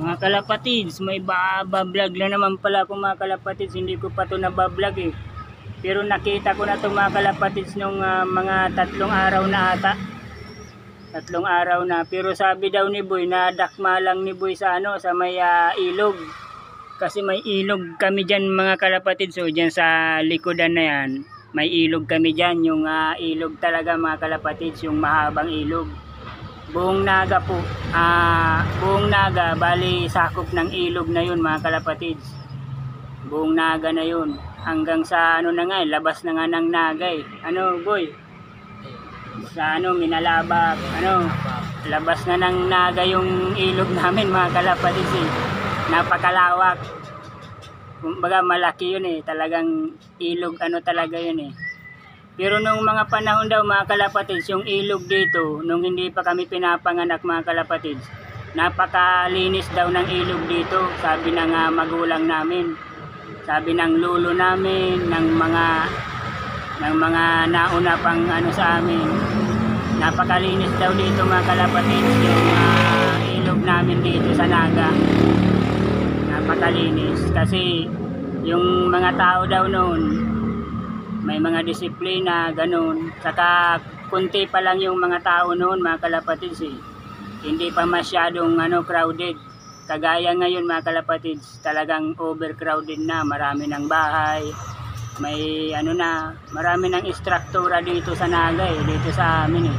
Mga kalapatids, may bablog na naman pala ako mga kalapatids. Hindi ko pa ito nabablog eh. Pero nakita ko na ito mga kalapatids nung mga 3 araw na ata. 3 araw na. Pero sabi daw ni Boy, nadakma lang ni Boy sa sa may ilog. Kasi may ilog kami dyan mga kalapatids. So dyan sa likodan na yan, may ilog kami dyan. Yung ilog talaga mga kalapatids, yung mahabang ilog. Buong Naga po, Buong Naga, bali sakop ng ilog na yun mga kalapatids. Buong Naga na yun, hanggang sa na nga, labas na nga ng Naga eh. Boy? Sa Minalabak, labas na ng Naga yung ilog namin mga kalapatids eh. Napakalawak. Kumbaga malaki yun eh, talagang ilog talaga yun eh. Pero nung mga panahon daw mga kalapatids, yung ilog dito, nung hindi pa kami pinapanganak mga kalapatids, napakalinis daw ng ilog dito, sabi ng magulang namin. Sabi ng lolo namin, ng mga nauna pang sa amin. Napakalinis daw dito mga kalapatids, yung ilog namin dito sa Naga. Napakalinis kasi yung mga tao daw noon, may mga disiplina, ganun. Saka kunti pa lang yung mga tao noon mga kalapatids eh. Hindi pa masyadong crowded. Kagaya ngayon mga kalapatids, talagang overcrowded na. Marami ng bahay. May marami ng istruktura dito sa Naga eh, dito sa amin eh.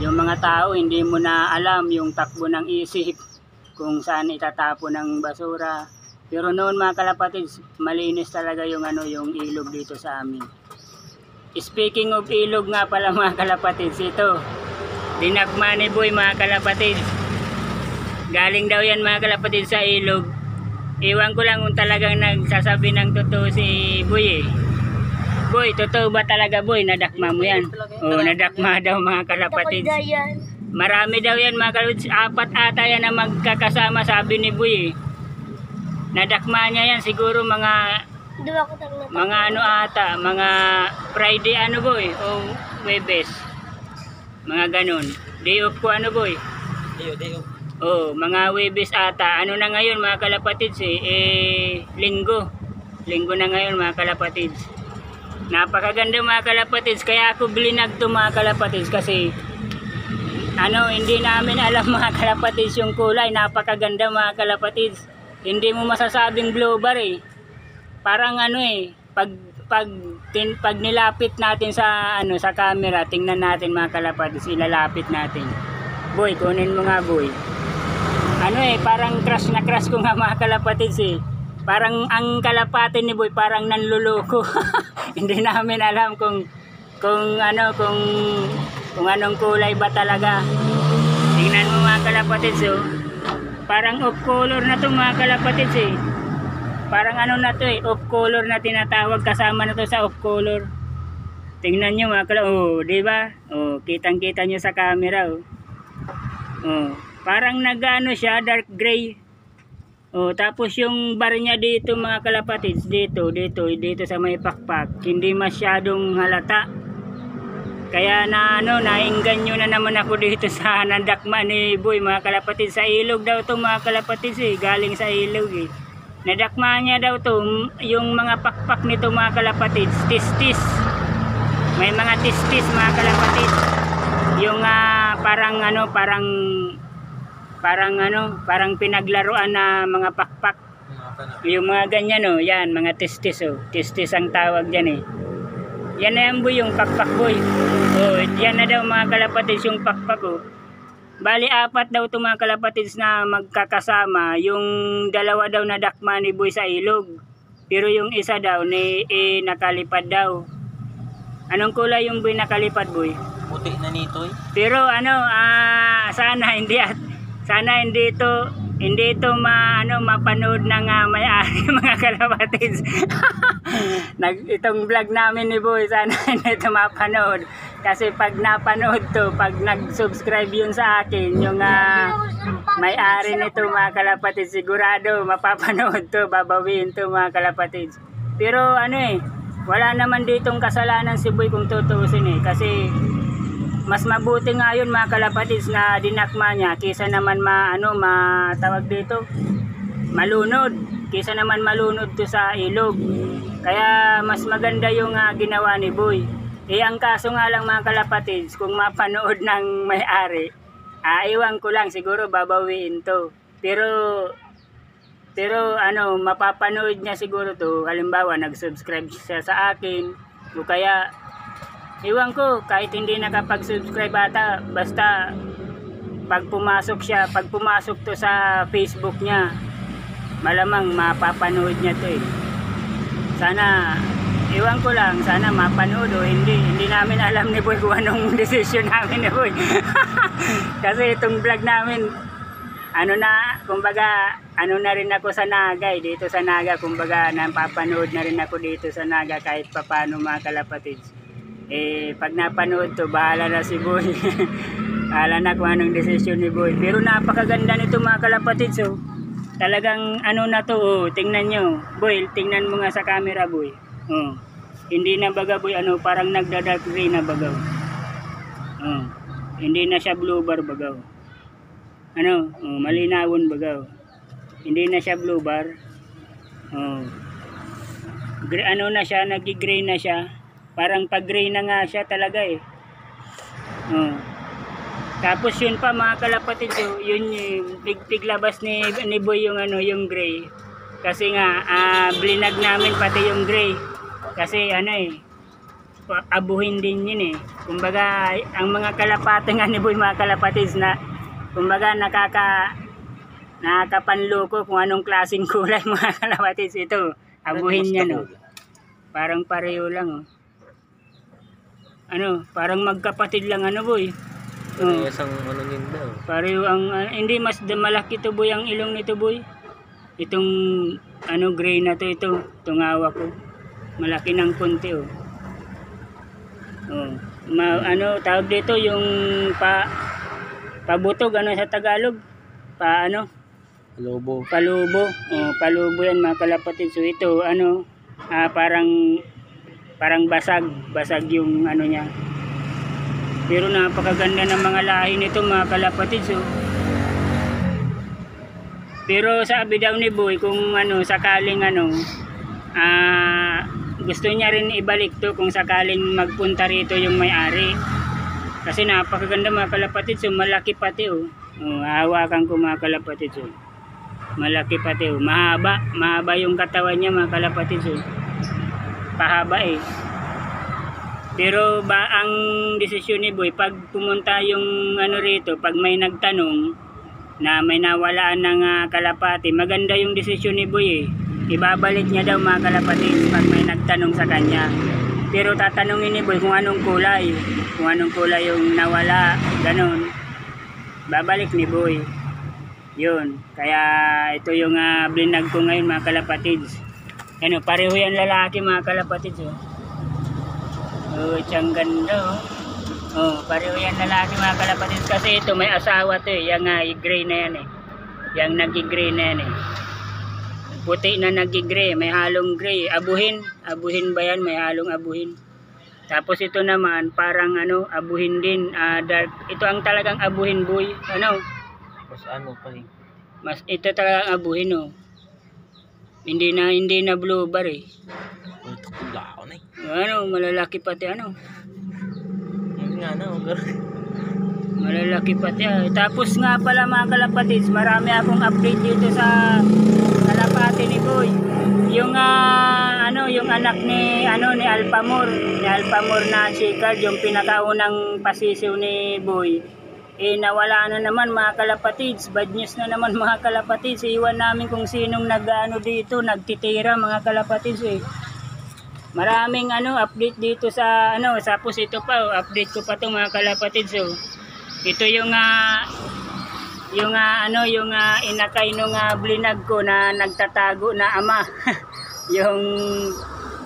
Yung mga tao hindi mo na alam yung takbo ng isip kung saan itatapon ng basura. Pero noon mga kalapatids, malinis talaga yung yung ilog dito sa amin. Speaking of ilog nga pala mga kalapatids, ito dinakma ni Boy mga kalapatids. Galing daw yan mga kalapatids sa ilog. Iwan ko lang kung talagang nagsasabi ng totoo si Boy eh. Boy, totoo ba talaga Boy? Nadakma mo yan? Oo, nadakma daw mga kalapatids. Marami daw yan mga kalapatids. 4 ata yan na magkakasama sabi ni Boy eh. Nadakma niya yan siguro mga ata, mga Friday Boy, o Webes. Mga ganun. Day off ko Boy? Day off. Oh, mga Webes ata. Na ngayon mga kalapatids eh, Linggo. Linggo na ngayon mga kalapatids. Napakaganda mga kalapatids. Kaya ako blinag to mga kalapatids kasi hindi namin alam mga kalapatids yung kulay. Napakaganda mga kalapatids. Hindi mo masasabing blue bar eh. Parang pag nilapit natin sa sa camera, tingnan natin mga kalapatids, ilalapit natin. Boy, kunin mo nga Boy. Parang crush na crush ko nga mga kalapatids eh. Parang ang kalapatin ni Boy parang nanluloko. Hindi namin alam kung anong kulay ba talaga. Tingnan mo mga kalapatids oh. Parang off color na to mga kalapatids eh. Parang na to eh, off color na tinatawag, kasama na to sa off color. Tingnan nyo mga kalapatids, oh, di ba? Oh, kitang-kita nyo sa camera oh. Oh, parang siya, dark gray. Oh, tapos yung bar niya dito mga kalapatids, dito sa may pakpak, hindi masyadong halata. Kaya nainganyo na naman ako dito sa nadakma ni Boy mga kalapatids. Sa ilog daw to mga kalapatids eh, galing sa ilog eh. Nadakma niya daw to, yung mga pakpak nito mga kalapatids, tistis. May mga tistis mga kalapatids. Yung parang pinaglaruan na mga pakpak. Yung mga ganyan oh, yan, mga tistis oh. Tistis ang tawag diyan eh. Yan na yan Boy, yung pakpak Boy. Oh, yan na daw mga kalapatids yung pakpak oh. Bali 4 daw ito mga kalapatids na magkakasama. Yung 2 daw na dakma ni Boy sa ilog. Pero yung isa daw nakalipad daw. Anong kulay yung Boy nakalipad Boy? Puti na nito eh. Pero sana hindi ito mapanood ng may-ari mga kalapatids. Itong vlog namin ni Boy, sana hindi ito mapanood. Kasi pag napanood to, pag nag-subscribe yun sa akin, yung may-ari nito mga kalapatids, sigurado mapapanood to, babawiin to mga kalapatids. Pero wala naman ditong kasalanan si Boy kung tutuusin eh. Kasi mas mabuti nga yun mga kalapatids na dinakma niya kaysa naman matawag dito malunod, kaysa naman malunod to sa ilog. Kaya mas maganda yung ginawa ni Boy. Ang kaso nga lang mga kalapatids, kung mapanood ng may-ari, iwan ko lang, siguro babawiin to. Pero mapapanood niya siguro to, halimbawa nag-subscribe siya sa akin, o kaya iwan ko, kahit hindi nakapag-subscribe ata, basta pag pumasok to sa Facebook niya, malamang mapapanood niya to Sana, iwan ko lang, sana mapanood o hindi namin alam ni Boy kung anong decision namin ni Boy. Kasi itong vlog namin, kumbaga, na rin ako sa Naga dito sa Naga, kumbaga, napapanood na rin ako dito sa Naga kahit papano mga kalapatids. Pag napanood to, bahala na si Boy. Bahala na kung anong decision ni Boy. Pero napakaganda nito mga kalapatids, talagang na to, tingnan nyo. Boy, tingnan mo nga sa camera, Boy. Hindi na baga, Boy, parang nagda-dark gray na bagaw. Hindi na siya blue bar bagaw. Malinawon bagaw. Hindi na siya blue bar. Na siya, nag-gray na siya. Parang pag-gray na nga siya talaga Tapos yun pa mga kalapatids, yun yung piglabas ni Boy yung gray. Kasi nga blinag namin pati yung gray. Kasi abuhin din yun Kumbaga ang mga kalapate nga ni Boy mga kalapatids na kumbaga nakakapanloko kung anong klaseng kulay mga kalapatids. Ito, abuhin niya Parang pareho lang parang magkapatid lang Boy. Isang din daw. Pareho hindi mas malaki to Boy ang ilong nito Boy. Itong gray na to itong hawak ko. Malaki ng konti tawag dito yung pabutog sa Tagalog. Palubo. Palubo yan mga kalapatids. So ito parang basag yung niya. Pero napakaganda ng mga lahi nito mga kalapatids. Pero sabi daw ni Boy kung sakaling gusto niya rin ibalik to kung sakaling magpunta rito yung may-ari. Kasi napakaganda mga kalapatids. Malaki pati hawakan ko mga kalapatids. Malaki pati mahaba yung katawan niya mga kalapatids. Pahaba Pero ang desisyon ni Boy, pag pumunta yung rito, pag may nagtanong na may nawalaan ng kalapati, maganda yung desisyon ni Boy ibabalik niya daw mga kalapatids pag may nagtanong sa kanya. Pero tatanungin ni Boy kung anong kulay yung nawala, ganun. Babalik ni Boy yun. Kaya ito yung blinag ko ngayon mga kalapatids. Pareho yan lalaki mga kalapatids. Siyang ganda pareho yan lalaki mga kalapatids. Kasi ito may asawa to yung gray na yan yung nag-gray na yan puti na nag-gray, may halong gray. Abuhin ba yan? May halong abuhin. Tapos ito naman parang abuhin din, dark. Ito ang talagang abuhin Boy. Mas ito talagang abuhin Hindi na blue bar malalaki pati malalaki pati Tapos nga pala mga kalapatids, marami akong update dito sa kalapati ni Boy. Yung yung anak ni Alpamor na Shikard, yung pinakaunang pasisiw ni Boy, nawala na naman mga kalapatids. Bad news na naman mga kalapatids. Iwan namin kung sinong dito, nagtitira mga kalapatids Maraming update dito sa tapos ito pa update ko pa to mga kalapatids. Ito yung inakay nung blinag ko na nagtatago na ama.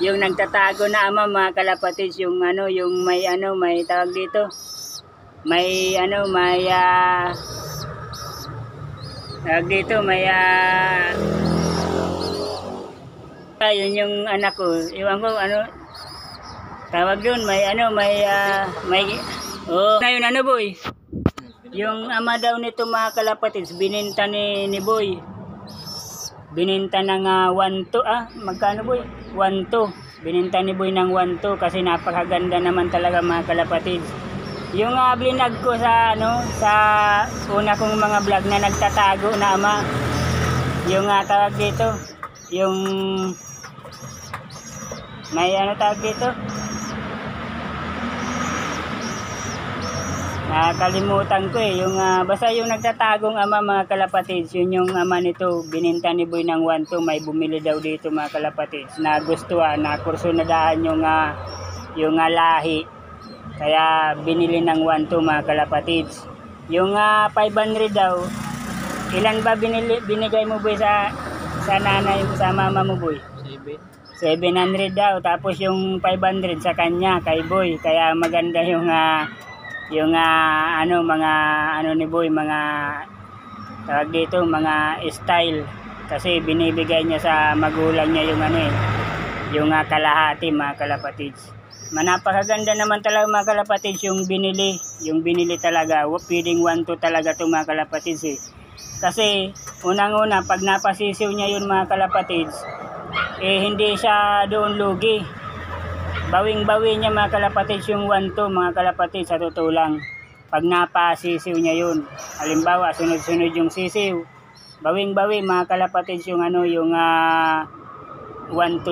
yung nagtatago na ama mga kalapatids, yung may tawag dito. May yun yung anak ko. Iwan ko tawag doon, may Oh, ngayon ano boy? Yung ama daw nito mga kalapatids, bininta ni Boy. Bininta ng 1-2 magkano boy? 1-2. Bininta ni Boy ng 1-2 kasi napakaganda naman talaga mga kalapatids. Yung blinag ko sa sa una kong mga vlog na nagtatago na ama. Yung tawag dito, yung may tawag dito? Nakalimutan ko yung basta yung nagtatagong ama mga kalapatids, yun yung ama nito. Bininta ni Boy ng 1-2, may bumili daw dito mga kalapatids. Nagustuhan, nakursunadahan yung lahi. Kaya binili ng 1-2 mga kalapatids. Yung 500 daw, ilan ba binigay mo Boy sa nanay, sa mama mo Boy? 700 daw. Tapos yung 500 sa kanya, kay Boy. Kaya maganda yung mga ni Boy, mga tawag dito, mga style. Kasi binibigay niya sa magulang niya yung kalahati mga kalapatids. Napakaganda naman talaga mga kalapatids yung binili talaga. Pwedeng 1-2 talaga itong mga kalapatids Kasi unang-una pag napasisiw niya yun mga kalapatids, hindi siya doon lugi. Bawing-bawi niya mga kalapatids yung 1-2 mga kalapatids, sa totoo lang. Pag napasisiw niya yun, halimbawa sunod-sunod yung sisiw, bawing-bawi mga kalapatids yung 1-2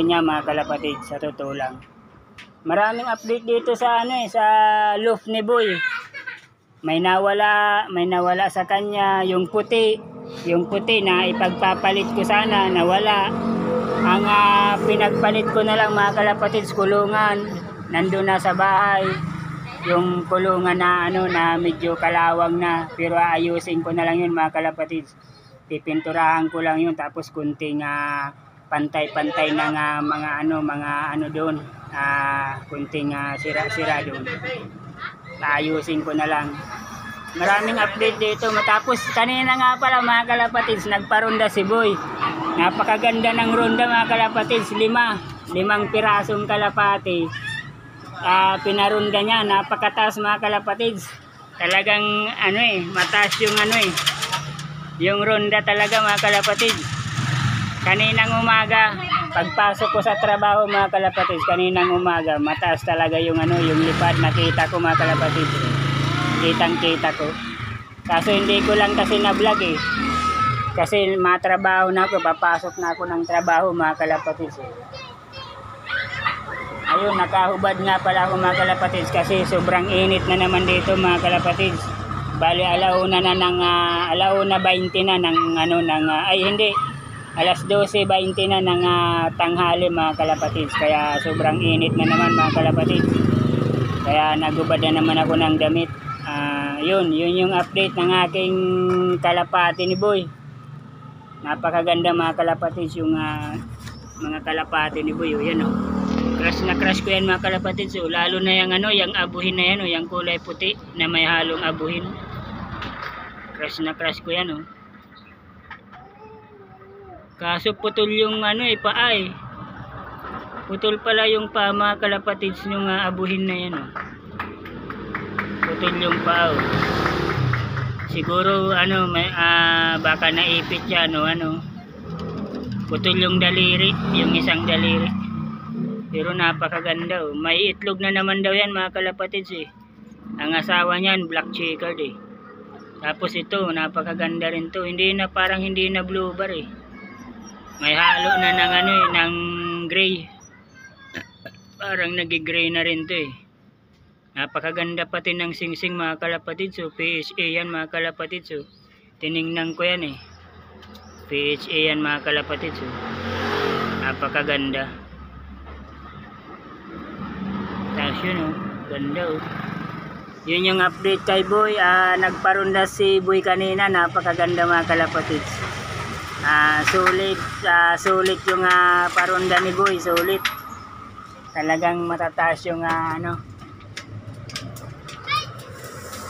niya mga kalapatids, sa totoo lang. Maraming update dito sa sa loft ni Boy. May nawala sa kanya, yung puti na ipagpapalit ko sana, nawala. Ang pinagpalit ko na lang mga kalapatids, kulungan. Nandun na sa bahay yung kulungan na na medyo kalawang na, pero aayusin ko na lang yun mga kalapatids. Pipinturahan ko lang yun, tapos kunting pantay-pantay ng mga doon, kunting sira-sira doon. Aayusin ko na lang. Maraming update dito. Matapos kanina nga pala mga kalapatids, nagparonda si Boy. Napakaganda ng ronda mga kalapatids, 5 pirasong kalapati. Pinarunda niya, napakataas mga kalapatids. Talagang mataas yung ronda talaga mga kalapatids. Kaninang umaga, pagpasok ko sa trabaho mga kalapatids, kaninang umaga, mataas talaga yung yung lipad. Nakita ko mga kalapatids. Kitang-kita ko. Kaso hindi ko lang kasi na-vlog Kasi matrabaho na ako, papasok na ako ng trabaho mga kalapatids. Ayun, nakahubad nga pala ako mga kalapatids kasi sobrang init na naman dito mga kalapatids. Bali alauna 20 na ng alas 12:20 na ng tanghali mga kalapatids. Kaya sobrang init na naman mga kalapatids. Kaya nagubad na naman ako ng damit. Yun yung update ng aking kalapati ni Boy. Napakaganda mga kalapatids yung mga kalapati ni Boy. Yan crush na crush ko yan mga kalapatids. Lalo na yung abuhin na yan yung kulay puti na may halong abuhin. Crush na crush ko yan Kaso putol yung paa Putol pala yung paa mga kalapatids yung abuhin na yan Putol yung paa Siguro may baka naipit siya putol yung daliri, yung isang daliri. Pero napakaganda May itlog na naman daw yan mga kalapatids Ang asawa niyan black checkered Tapos ito napakaganda rin to. Parang hindi na blue bar May halo na ng gray. Parang nagi-gray na rin to Napakaganda pati ng singsing mga kalapatids PHA yan mga kalapatids Tiningnan ko yan PHA yan mga kalapatids Napakaganda. Tapos yun ganda Yun yung update kay Boy. Nagparunda si Boy kanina, napakaganda mga kalapatids. Sulit yung parunda ni Boy, sulit. Talagang matataas yung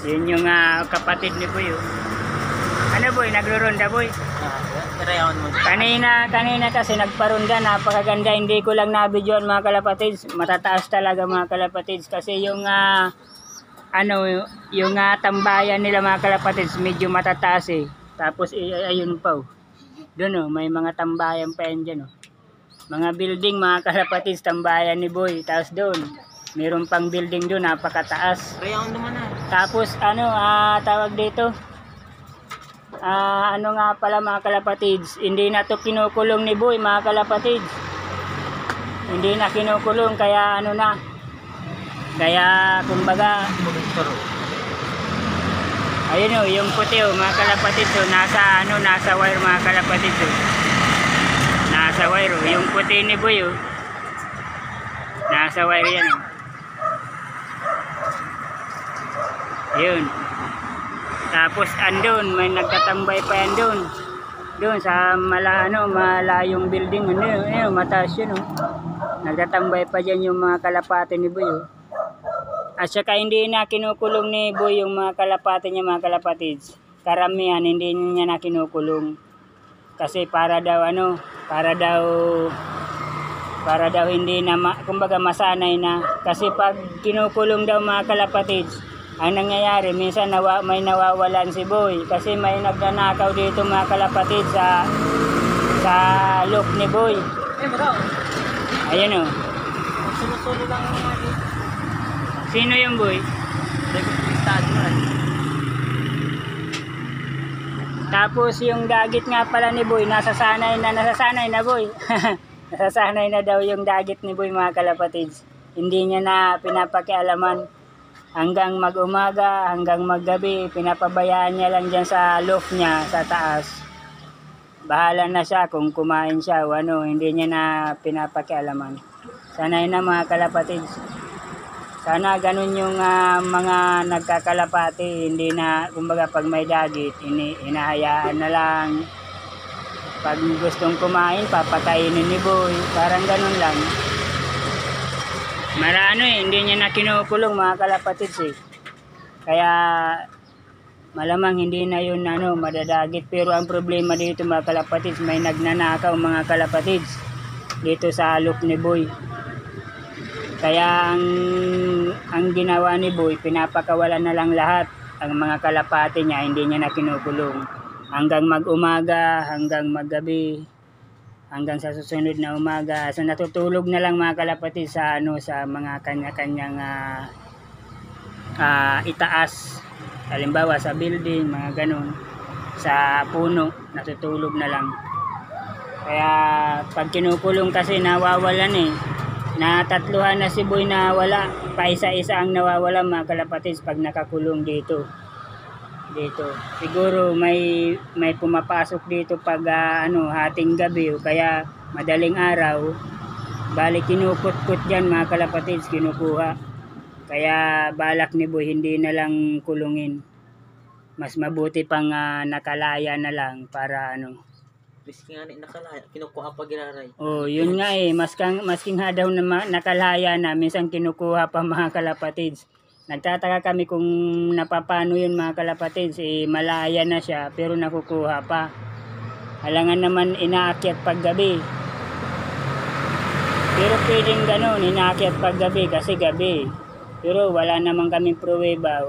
Yun yung kapatid ni Boy Boy, nagro-ronda Boy? Kanina kasi nagparunda, napakaganda. Hindi ko lang nabidyoan mga kalapatids. Matataas talaga mga kalapatids. Kasi yung ano, yung tambayan nila mga kalapatids, medyo matataas eh. Tapos ayun pa oh. Doon oh, may mga tambayan pa yan dyan oh. Mga building mga kalapatids, tambayan ni Boy. Tapos doon, meron pang building doon, napakataas. Kaya ako naman na. Tapos ano, tawag dito, ano nga pala mga kalapatids, hindi na to kinukulong ni Boy mga kalapatids. Hindi na kinukulong, kaya ano na, kaya kumbaga, ayun o, yung puti o mga kalapatids o, nasa wire mga kalapatids o. Nasa wire o, yung puti ni Boy o. Nasa wire yan o. Yun. Tapos andun, may nagtatambay pa yan doon. Doon sa malayong building, mataas yun o. Nagtatambay pa dyan yung mga kalapati ni Boy o. At saka hindi na kinukulong ni Boy yung mga kalapati niya mga kalapatids. Karamihan hindi niya na kinukulong. Kasi para daw hindi na kumbaga masanay na. Kasi pag kinukulong daw mga kalapatids, ang nangyayari minsan may nawawalan si Boy. Kasi may nagnanakaw dito mga kalapatids sa look ni Boy. Ayan o. Sumusulo lang ang mga dito. Sino yung Boy? Tapos yung dagit nga pala ni Boy, nasasanay na Boy. Nasasanay na daw yung dagit ni Boy mga kalapatids. Hindi niya na pinapakialaman hanggang mag-umaga, hanggang maggabi. Pinapabayaan niya lang dyan sa loft niya, sa taas. Bahala na siya kung kumain siya o ano, hindi niya na pinapakialaman. Sanay na mga kalapatids. Sana ganun yung mga nagkakalapati, hindi na, kumbaga pag may dagit, inahayaan na lang. Pag gustong kumain, papakainin ni Boy, parang ganun lang. Hindi niya na kinukulong mga kalapatids eh. Kaya malamang hindi na yun madadagit. Pero ang problema dito mga kalapatids, may nagnanakaw mga kalapatids dito sa alok ni Boy. Kaya ang ginawa ni Boy, pinapakawalan na lang lahat. Ang mga kalapati niya, hindi niya na kinukulong. Hanggang mag-umaga, hanggang maggabi, hanggang sa susunod na umaga. So natutulog na lang mga kalapati sa mga kanya-kanyang itaas. Halimbawa sa building, mga ganun. Sa puno, natutulog na lang. Kaya pag kinukulong kasi nawawalan eh. Natatluhan na si Boy na wala. Paisa-isa ang nawawala mga kalapatids pag nakakulong dito. Siguro may pumapasok dito pag hating gabi o kaya madaling araw. Bali kinukut-kut dyan mga kalapatids, kinukuha. Kaya balak ni Boy hindi na lang kulungin. Mas mabuti pang nakalaya na lang para Risky nga nakalaya, kinukuha pa giraray. Oh, yun nga eh, masking daw na nakalaya na, minsan kinukuha pa mga kalapatids. Nagtataka kami kung napapano yun mga kalapatids, malaya na siya pero nakukuha pa. Halangan naman inaakyat pag gabi. Pero pwedeng ganun, inaakyat pag gabi kasi gabi. Pero wala naman kaming pruweba,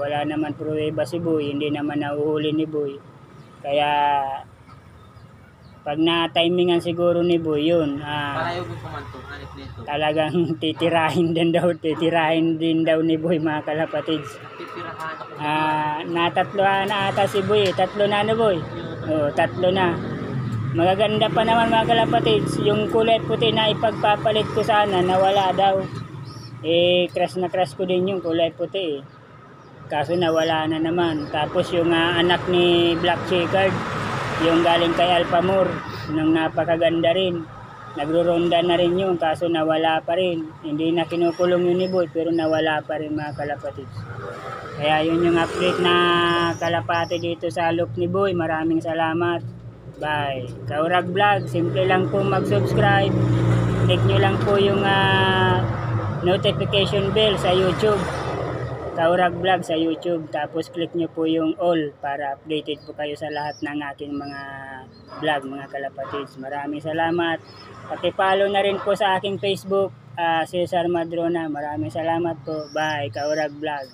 si Boy, hindi naman nahuhuli ni Boy. Kaya pag na-timingan siguro ni Boy yun, talagang titirahin din daw ni Boy mga kalapatids. Natatlohan na ata si Boy, 3 na Boy. Oh, 3 na. Magaganda pa naman mga kalapatids, yung kulay puti na ipagpapalit ko sana, nawala daw. Crush na crush ko din yung kulay puti eh. Kaso nawala na naman. Tapos yung anak ni Black Checkered, yung galing kay Alphamore, nang napakaganda rin. Nagro-ronda na rin yun, kaso nawala pa rin. Hindi na kinukulong yun ni Boy, pero nawala pa rin mga kalapatids. Kaya yun yung update na kalapati dito sa look ni Boy. Maraming salamat. Bye. Kaurag Vlog, simple lang po mag-subscribe. Click nyo lang po yung notification bell sa YouTube. Kaurag Vlog sa YouTube, tapos click nyo po yung all para updated po kayo sa lahat ng aking mga vlog mga kalapatids. Maraming salamat. Paki-follow na rin po sa aking Facebook, Cesar Madrona. Maraming salamat po. Bye, Kaurag Vlog.